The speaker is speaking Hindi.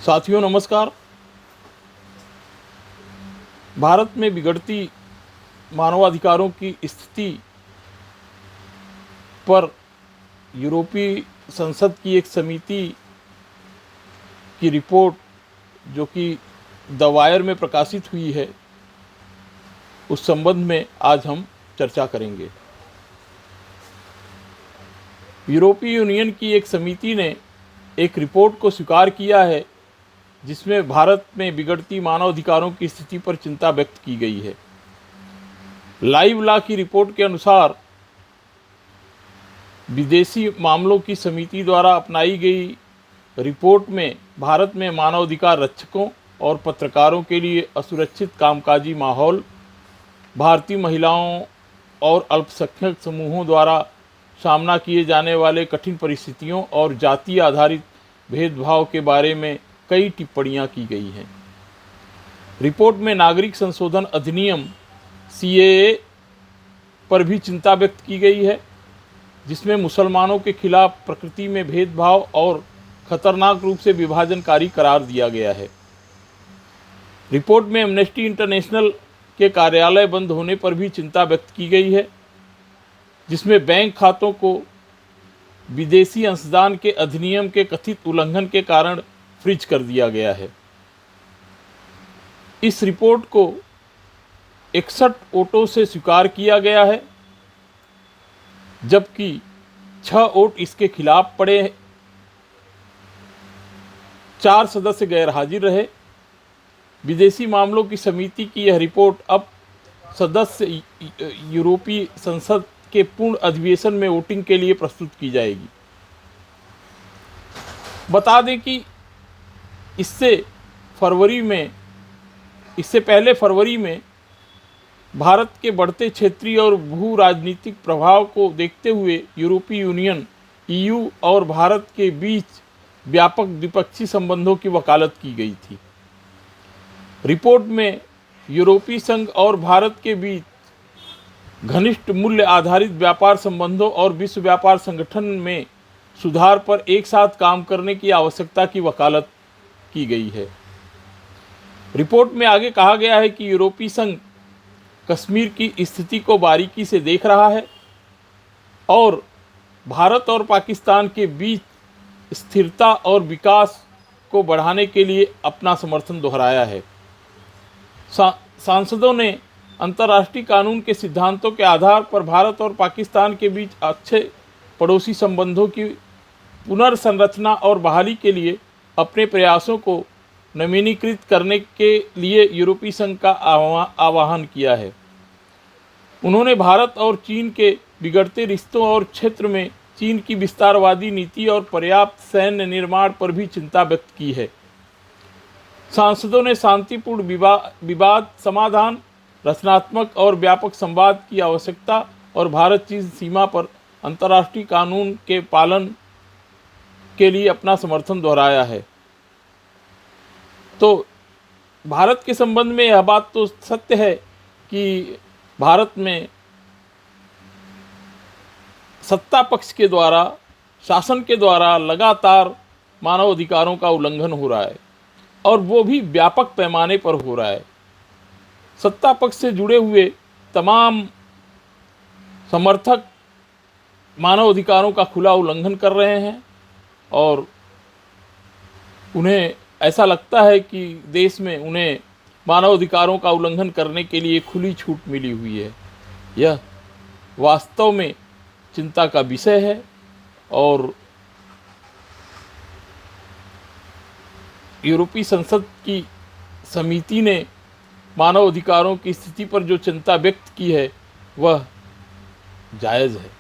साथियों नमस्कार। भारत में बिगड़ती मानवाधिकारों की स्थिति पर यूरोपीय संसद की एक समिति की रिपोर्ट जो कि द वायर में प्रकाशित हुई है, उस संबंध में आज हम चर्चा करेंगे। यूरोपीय यूनियन की एक समिति ने एक रिपोर्ट को स्वीकार किया है जिसमें भारत में बिगड़ती मानवाधिकारों की स्थिति पर चिंता व्यक्त की गई है। लाइव लॉ की रिपोर्ट के अनुसार विदेशी मामलों की समिति द्वारा अपनाई गई रिपोर्ट में भारत में मानवाधिकार रक्षकों और पत्रकारों के लिए असुरक्षित कामकाजी माहौल, भारतीय महिलाओं और अल्पसंख्यक समूहों द्वारा सामना किए जाने वाले कठिन परिस्थितियों और जातीय आधारित भेदभाव के बारे में कई टिप्पणियां की गई हैं। रिपोर्ट में नागरिक संशोधन अधिनियम CAA पर भी चिंता व्यक्त की गई है, जिसमें मुसलमानों के खिलाफ प्रकृति में भेदभाव और खतरनाक रूप से विभाजनकारी करार दिया गया है। रिपोर्ट में एमनेस्टी इंटरनेशनल के कार्यालय बंद होने पर भी चिंता व्यक्त की गई है, जिसमें बैंक खातों को विदेशी अंशदान के अधिनियम के कथित उल्लंघन के कारण फ्रीज कर दिया गया है। इस रिपोर्ट को 61 वोटों से स्वीकार किया गया है, जबकि 6 वोट इसके खिलाफ पड़े। 4 सदस्य गैर हाजिर रहे। विदेशी मामलों की समिति की यह रिपोर्ट अब सदस्य यूरोपीय संसद के पूर्ण अधिवेशन में वोटिंग के लिए प्रस्तुत की जाएगी। बता दें कि इससे पहले फरवरी में भारत के बढ़ते क्षेत्रीय और भू राजनीतिक प्रभाव को देखते हुए यूरोपीय यूनियन EU और भारत के बीच व्यापक द्विपक्षीय संबंधों की वकालत की गई थी। रिपोर्ट में यूरोपीय संघ और भारत के बीच घनिष्ठ मूल्य आधारित व्यापार संबंधों और विश्व व्यापार संगठन में सुधार पर एक साथ काम करने की आवश्यकता की वकालत की गई है। रिपोर्ट में आगे कहा गया है कि यूरोपीय संघ कश्मीर की स्थिति को बारीकी से देख रहा है और भारत और पाकिस्तान के बीच स्थिरता और विकास को बढ़ाने के लिए अपना समर्थन दोहराया है। सांसदों ने अंतर्राष्ट्रीय कानून के सिद्धांतों के आधार पर भारत और पाकिस्तान के बीच अच्छे पड़ोसी संबंधों की पुनर्संरचना और बहाली के लिए अपने प्रयासों को नवीनीकृत करने के लिए यूरोपीय संघ का आह्वान किया है। उन्होंने भारत और चीन के बिगड़ते रिश्तों और क्षेत्र में चीन की विस्तारवादी नीति और पर्याप्त सैन्य निर्माण पर भी चिंता व्यक्त की है। सांसदों ने शांतिपूर्ण विवाद समाधान, रचनात्मक और व्यापक संवाद की आवश्यकता और भारत चीन सीमा पर अंतर्राष्ट्रीय कानून के पालन के लिए अपना समर्थन दोहराया है। तो भारत के संबंध में यह बात तो सत्य है कि भारत में सत्ता पक्ष के द्वारा, शासन के द्वारा लगातार मानव अधिकारों का उल्लंघन हो रहा है और वो भी व्यापक पैमाने पर हो रहा है। सत्ता पक्ष से जुड़े हुए तमाम समर्थक मानव अधिकारों का खुला उल्लंघन कर रहे हैं और उन्हें ऐसा लगता है कि देश में उन्हें मानव अधिकारों का उल्लंघन करने के लिए खुली छूट मिली हुई है। यह वास्तव में चिंता का विषय है और यूरोपीय संसद की समिति ने मानव अधिकारों की स्थिति पर जो चिंता व्यक्त की है वह जायज़ है।